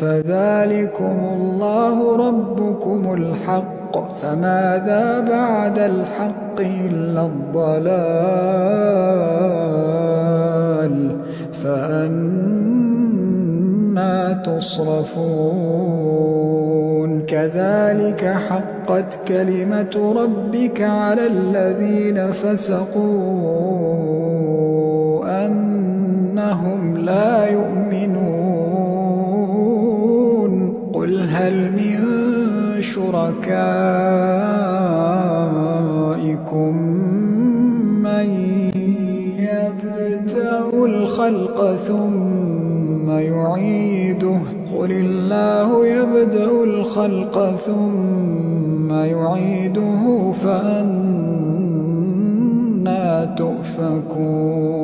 فذلكم الله ربكم الحق، فماذا بعد الحق إلا الضلال، فأنى تصرفون. كذلك حقت كلمة ربك على الذين فسقوا أنهم لا يؤمنون. قل هل من شركائكم من يبدأ الخلق ثم يعيده، قل الله يبدأ الخلق ثم يعيده، فأنى تؤفكون.